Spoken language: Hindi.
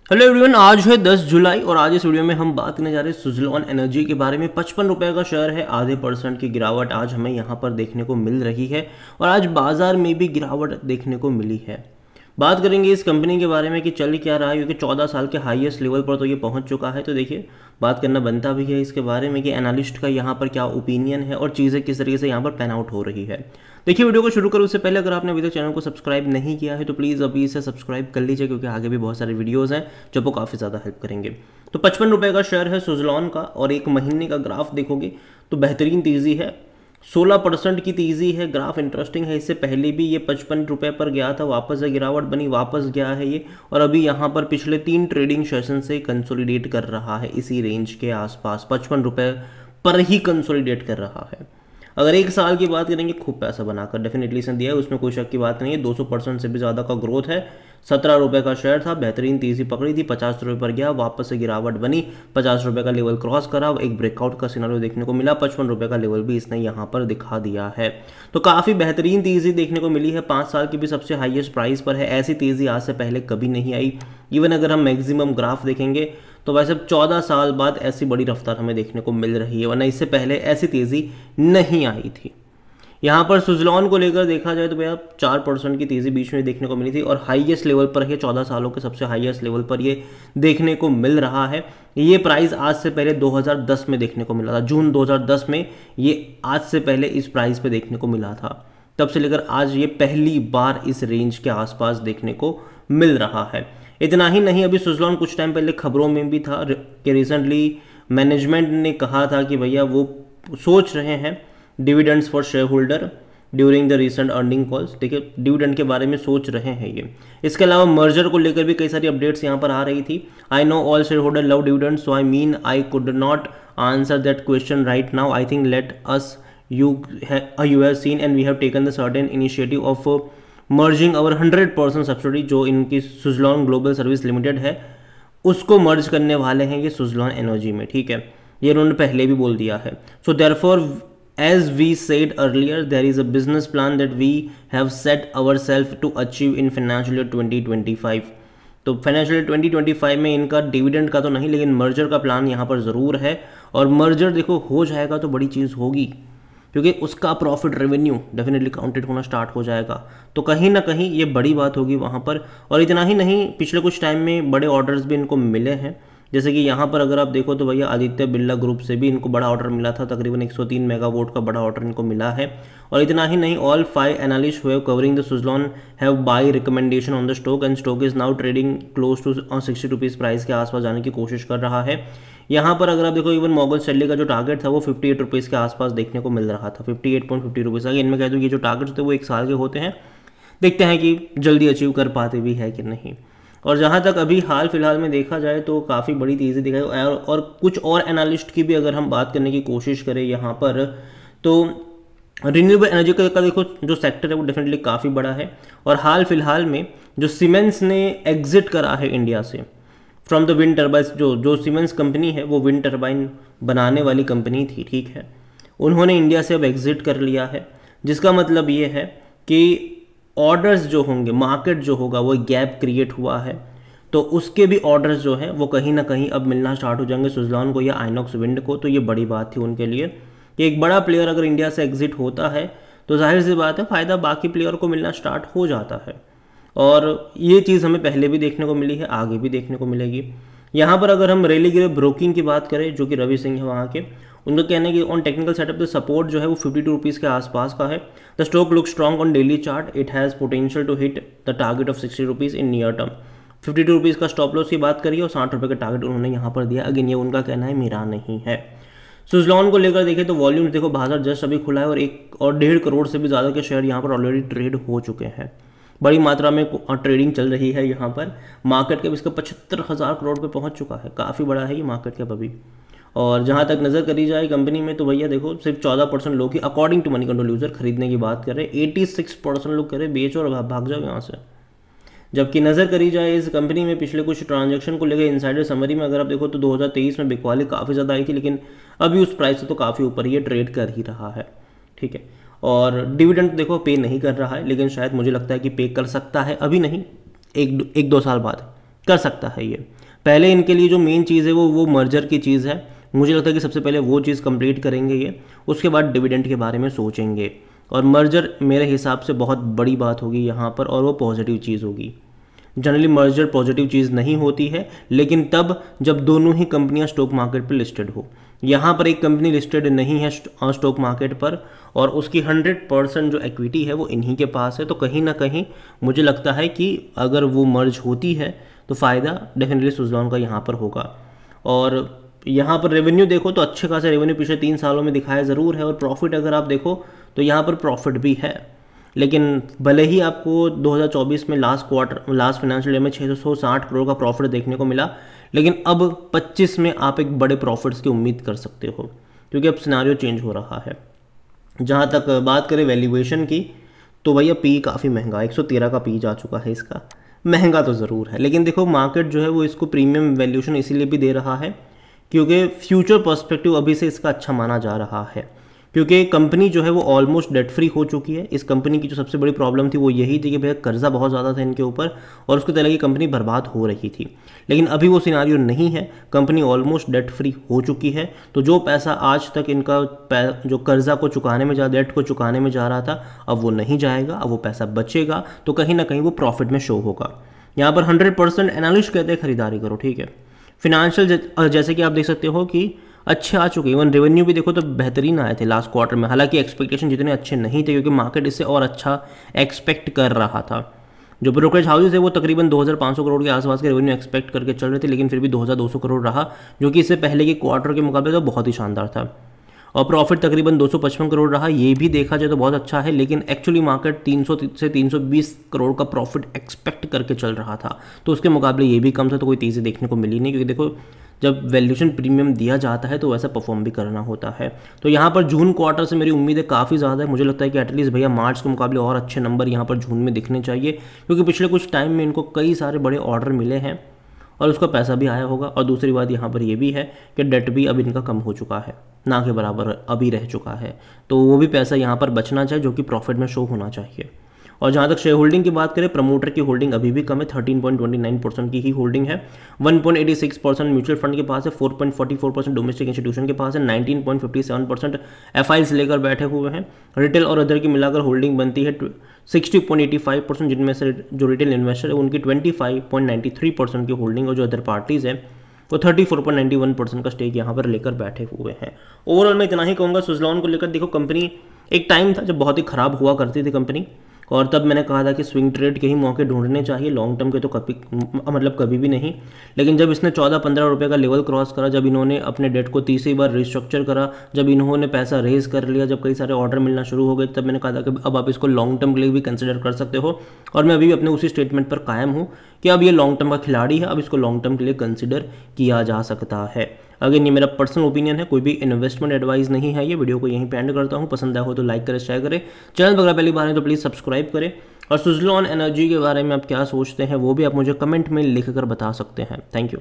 हेलो एवरीवन, आज है 10 जुलाई और आज इस वीडियो में हम बात करने जा रहे हैं सुज़लॉन एनर्जी के बारे में। 55 रुपये का शेयर है, आधे % की गिरावट आज हमें यहाँ पर देखने को मिल रही है और आज बाजार में भी गिरावट देखने को मिली है। बात करेंगे इस कंपनी के बारे में कि चल क्या रहा है, क्योंकि 14 साल के हाईएस्ट लेवल पर तो ये पहुंच चुका है। तो देखिए, बात करना बनता भी है इसके बारे में कि एनालिस्ट का यहाँ पर क्या ओपिनियन है और चीज़ें किस तरीके से यहाँ पर पैन आउट हो रही है। देखिए, वीडियो को शुरू करूँ उससे पहले अगर आपने अभी तक चैनल को सब्सक्राइब नहीं किया है तो प्लीज़ अभी इसे सब्सक्राइब कर लीजिए, क्योंकि आगे भी बहुत सारे वीडियोज़ हैं जो आपको काफ़ी ज़्यादा हेल्प करेंगे। तो 55 रुपये का शेयर है सुज़लॉन का और एक महीने का ग्राफ देखोगे तो बेहतरीन तेज़ी है, 16% की तेज़ी है। ग्राफ इंटरेस्टिंग है, इससे पहले भी ये 55 रुपये पर गया था, वापस से गिरावट बनी, वापस गया है ये और अभी यहाँ पर पिछले 3 ट्रेडिंग सेशन से कंसोलिडेट कर रहा है इसी रेंज के आसपास, 55 रुपये पर ही कंसोलिडेट कर रहा है। अगर एक साल की बात करेंगे, खूब पैसा बनाकर डेफिनेटली इसने दिया है, उसमें कोई शक की बात नहीं है। 200% से भी ज़्यादा का ग्रोथ है। 17 रुपये का शेयर था, बेहतरीन तेज़ी पकड़ी थी, 50 रुपये पर गया, वापस से गिरावट बनी, 50 रुपये का लेवल क्रॉस करा, एक ब्रेकआउट का सिनारियो देखने को मिला, 55 रुपये का लेवल भी इसने यहाँ पर दिखा दिया है। तो काफ़ी बेहतरीन तेज़ी देखने को मिली है, 5 साल की भी सबसे हाईएस्ट प्राइस पर है। ऐसी तेज़ी आज से पहले कभी नहीं आई। इवन अगर हम मैक्सिमम ग्राफ देखेंगे तो वैसे 14 साल बाद ऐसी बड़ी रफ्तार हमें देखने को मिल रही है, वरना इससे पहले ऐसी तेज़ी नहीं आई थी। यहाँ पर सुज़लॉन को लेकर देखा जाए तो भैया 4% की तेज़ी बीच में देखने को मिली थी और हाईएस्ट लेवल पर है, 14 सालों के सबसे हाईएस्ट लेवल पर ये देखने को मिल रहा है। ये प्राइस आज से पहले 2010 में देखने को मिला था, जून 2010 में ये आज से पहले इस प्राइस पे देखने को मिला था। तब से लेकर आज ये पहली बार इस रेंज के आसपास देखने को मिल रहा है। इतना ही नहीं, अभी सुज़लॉन कुछ टाइम पहले खबरों में भी था कि रिसेंटली मैनेजमेंट ने कहा था कि भैया वो सोच रहे हैं dividends for share holder during the recent earning calls. देखिए, डिविडेंड के बारे में सोच रहे हैं ये। इसके अलावा मर्जर को लेकर भी कई सारी अपडेट्स यहाँ पर आ रही थी। I know all share holder love dividend, so I mean I could not answer that question right now. I think let us you have seen and we have taken the certain initiative of merging our 100% subsidy जो इनकी सुज़लॉन ग्लोबल सर्विस लिमिटेड है उसको मर्ज करने वाले हैं ये सुज़लॉन एनर्जी में। ठीक है, ये उन्होंने पहले भी बोल दिया है। So therefore as we said earlier, there is a business plan that we have set ourselves to achieve in financial year 2025। तो फाइनेंशियल 2025 में इनका डिविडेंड का तो नहीं, लेकिन मर्जर का प्लान यहाँ पर ज़रूर है और मर्जर देखो हो जाएगा तो बड़ी चीज़ होगी, क्योंकि उसका प्रॉफिट रेवेन्यू डेफिनेटली काउंटेड होना स्टार्ट हो जाएगा। तो कहीं ना कहीं ये बड़ी बात होगी वहाँ पर। और इतना ही नहीं, पिछले कुछ टाइम में बड़े ऑर्डर्स भी इनको मिले हैं, जैसे कि यहाँ पर अगर आप देखो तो भैया आदित्य बिरला ग्रुप से भी इनको बड़ा ऑर्डर मिला था, तकरीबन 103 मेगावाट का बड़ा ऑर्डर इनको मिला है। और इतना ही नहीं, all 5 analyst who have covering the Suzlon have buy recommendation on the stock and stock is now trading close to 60 rupees price के आसपास जाने की कोशिश कर रहा है। यहाँ पर अगर आप देखो, इवन मॉर्गन स्टैनली का जो टारगेट था वो 58 रुपीज़ के आसपास देखने को मिल रहा था, 58.50 रुपीज़। अगर इनमें कह दूँ ये जो टारगेट होते हैं वो 1 साल के होते हैं, देखते हैं कि जल्दी अचीव कर पाते भी है कि नहीं। और जहाँ तक अभी हाल फिलहाल में देखा जाए तो काफ़ी बड़ी तेज़ी दिखाई। और कुछ और एनालिस्ट की भी अगर हम बात करने की कोशिश करें यहाँ पर, तो रिन्यूएबल एनर्जी का देखो जो सेक्टर है वो डेफिनेटली काफ़ी बड़ा है। और हाल फिलहाल में जो सीमेंस ने एग्जिट करा है इंडिया से फ्रॉम द विंड टर्बाइन, जो सीमेंस कंपनी है वो विंड टर्बाइन बनाने वाली कंपनी थी, ठीक है, उन्होंने इंडिया से अब एग्जिट कर लिया है। जिसका मतलब ये है कि ऑर्डर्स जो होंगे, मार्केट जो होगा वो गैप क्रिएट हुआ है, तो उसके भी ऑर्डर्स जो है वो कहीं ना कहीं अब मिलना स्टार्ट हो जाएंगे सुज़लॉन को या आइनॉक्स विंड को। तो ये बड़ी बात थी उनके लिए कि एक बड़ा प्लेयर अगर इंडिया से एग्जिट होता है तो जाहिर सी बात है फ़ायदा बाकी प्लेयर को मिलना स्टार्ट हो जाता है। और ये चीज़ हमें पहले भी देखने को मिली है, आगे भी देखने को मिलेगी। यहाँ पर अगर हम रेलीगेयर ब्रोकिंग की बात करें, जो कि रवि सिंह है वहाँ के, उनका कहना है कि on technical setup the support जो है वो 52 रुपीज़ के आसपास का है। The stock look strong on daily chart, it has potential to hit the target of 60 rupees in near term. 52 rupees का स्टॉप लॉस की बात करिए और 60 रुपये का टारगेट उन्होंने यहाँ पर दिया। अगेन ये उनका कहना है, मेरा नहीं है। सुज़लॉन को लेकर देखें तो वॉल्यूम्स देखो, बाजार जस्ट अभी खुला है और 1.5 करोड़ से भी ज़्यादा के शेयर यहाँ पर ऑलरेडी ट्रेड हो चुके हैं। बड़ी मात्रा में ट्रेडिंग चल रही है यहाँ पर। मार्केट कैप इसका 75,000 करोड़ पे पहुँच चुका है, काफ़ी बड़ा है ये मार्केट कैप अभी। और जहाँ तक नज़र करी जाए कंपनी में तो भैया देखो, सिर्फ 14% लोग ही according to Moneycontrol user खरीदने की बात कर रहे हैं, 86% लोग कह रहे बेचो और भाग जाओ यहाँ से। जबकि नज़र करी जाए इस कंपनी में पिछले कुछ ट्रांजैक्शन को लेकर इनसाइडर समरी में अगर आप देखो तो 2023 में बिकवाली काफ़ी ज़्यादा आई थी, लेकिन अभी उस प्राइस से तो काफ़ी ऊपर ये ट्रेड कर ही रहा है, ठीक है। और डिविडेंड देखो पे नहीं कर रहा है, लेकिन शायद मुझे लगता है कि पे कर सकता है, अभी नहीं, 1-2 साल बाद, कर सकता है ये। पहले इनके लिए जो मेन चीज़ है वो मर्जर की चीज़ है। मुझे लगता है कि सबसे पहले वो चीज़ कंप्लीट करेंगे ये, उसके बाद डिविडेंड के बारे में सोचेंगे। और मर्जर मेरे हिसाब से बहुत बड़ी बात होगी यहाँ पर, और वो पॉजिटिव चीज़ होगी। जनरली मर्जर पॉजिटिव चीज़ नहीं होती है, लेकिन तब जब दोनों ही कंपनियां स्टॉक मार्केट पर लिस्टेड हो। यहाँ पर एक कंपनी लिस्टेड नहीं है स्टॉक मार्केट पर, और उसकी 100% जो इक्विटी है वो इन्हीं के पास है। तो कहीं ना कहीं मुझे लगता है कि अगर वो मर्ज होती है तो फ़ायदा डेफिनेटली सुज़लॉन का यहाँ पर होगा। और यहाँ पर रेवेन्यू देखो तो अच्छे खासे रेवेन्यू पिछले 3 सालों में दिखाया ज़रूर है, और प्रॉफिट अगर आप देखो तो यहाँ पर प्रॉफिट भी है। लेकिन भले ही आपको 2024 में लास्ट फाइनेंशियल ईयर में 660 करोड़ का प्रॉफिट देखने को मिला, लेकिन अब 25 में आप एक बड़े प्रॉफिट्स की उम्मीद कर सकते हो, क्योंकि अब सिनारियो चेंज हो रहा है। जहाँ तक बात करें वैल्यूएशन की, तो भैया पी काफ़ी महंगा, 113 का पी जा चुका है इसका। महंगा तो ज़रूर है, लेकिन देखो मार्केट जो है वो इसको प्रीमियम वैल्यूएशन इसीलिए भी दे रहा है क्योंकि फ्यूचर पर्सपेक्टिव अभी से इसका अच्छा माना जा रहा है। क्योंकि कंपनी जो है वो ऑलमोस्ट डेट फ्री हो चुकी है। इस कंपनी की जो सबसे बड़ी प्रॉब्लम थी वो यही थी कि भैया कर्जा बहुत ज़्यादा था इनके ऊपर, और उसके तरह की कंपनी बर्बाद हो रही थी। लेकिन अभी वो सिनारियो नहीं है, कंपनी ऑलमोस्ट डेट फ्री हो चुकी है। तो जो पैसा आज तक इनका जो कर्जा को चुकाने में डेट को चुकाने में जा रहा था, अब वो नहीं जाएगा, अब वो पैसा बचेगा, तो कहीं ना कहीं वो प्रॉफिट में शो होगा। यहाँ पर 100% एनालिस्ट कहते हैं खरीदारी करो, ठीक है। फिनेंशियल जैसे कि आप देख सकते हो कि अच्छे आ चुके, इवन रेवेन्यू भी देखो तो बेहतरीन आए थे लास्ट क्वार्टर में। हालांकि एक्सपेक्टेशन जितने अच्छे नहीं थे, क्योंकि मार्केट इससे और अच्छा एक्सपेक्ट कर रहा था। जो ब्रोकरेज हाउसेज है वो तकरीबन 2500 करोड़ के आसपास के रेवेन्यू एक्सपेक्ट करके चल रहे थे, लेकिन फिर भी 2200 करोड़ रहा, जो कि इससे पहले के क्वार्टर के मुकाबले तो बहुत ही शानदार था। और प्रॉफिट तकरीबन 255 करोड़ रहा, ये भी देखा जाए तो बहुत अच्छा है, लेकिन एक्चुअली मार्केट 300 से 320 करोड़ का प्रॉफिट एक्सपेक्ट करके चल रहा था, तो उसके मुकाबले ये भी कम था, तो कोई तेज़ी देखने को मिली नहीं। क्योंकि देखो जब वैल्यूएशन प्रीमियम दिया जाता है तो वैसा परफॉर्म भी करना होता है। तो यहाँ पर जून क्वार्टर से मेरी उम्मीदें काफ़ी ज़्यादा है। मुझे लगता है कि एटलीस्ट भैया मार्च के मुकाबले और अच्छे नंबर यहाँ पर जून में दिखने चाहिए, क्योंकि पिछले कुछ टाइम में इनको कई सारे बड़े ऑर्डर मिले हैं और उसका पैसा भी आया होगा। और दूसरी बात यहाँ पर ये भी है कि डेट भी अब इनका कम हो चुका है, ना के बराबर अभी रह चुका है, तो वो भी पैसा यहाँ पर बचना चाहिए, जो कि प्रॉफिट में शो होना चाहिए। और जहाँ तक शेयर होल्डिंग की बात करें, प्रमोटर की होल्डिंग अभी भी कम है, 13.29% की ही होल्डिंग है। 1.86% म्यूचुअल फंड के पास है, 4.44% डोमेस्टिक इंस्टीट्यूशन के पास है, 19.57% एफआईज लेकर बैठे हुए हैं। रिटेल और अदर की मिलाकर होल्डिंग बनती है 60.85%, जिनमें से जो रिटेल इन्वेस्टर है उनकी 25.93% की होल्डिंग, और जो अदर पार्टीज़ है वो 34.91% का स्टेक यहाँ पर लेकर बैठे हुए हैं। ओवरऑल मैं इतना ही कहूँगा सुज़लॉन को लेकर। देखो कंपनी, एक टाइम था जब बहुत ही ख़राब हुआ करती थी कंपनी, और तब मैंने कहा था कि स्विंग ट्रेड के ही मौके ढूंढने चाहिए, लॉन्ग टर्म के तो कभी भी नहीं। लेकिन जब इसने 14-15 रुपये का लेवल क्रॉस करा, जब इन्होंने अपने डेट को तीसरी बार रिस्ट्रक्चर करा, जब इन्होंने पैसा रेज कर लिया, जब कई सारे ऑर्डर मिलना शुरू हो गए, तब मैंने कहा था कि अब आप इसको लॉन्ग टर्म के लिए भी कंसिडर कर सकते हो। और मैं अभी भी अपने उसी स्टेटमेंट पर कायम हूँ कि अब ये लॉन्ग टर्म का खिलाड़ी है, अब इसको लॉन्ग टर्म के लिए कंसिडर किया जा सकता है। अगेन ये मेरा पर्सनल ओपिनियन है, कोई भी इन्वेस्टमेंट एडवाइस नहीं है। ये वीडियो को यहीं पे एंड करता हूँ। पसंद आया हो तो लाइक करें, शेयर करें, चैनल वगैरह पहली बार है तो प्लीज़ सब्सक्राइब करें। और सुज़लॉन एनर्जी के बारे में आप क्या सोचते हैं वो भी आप मुझे कमेंट में लिख कर बता सकते हैं। Thank you.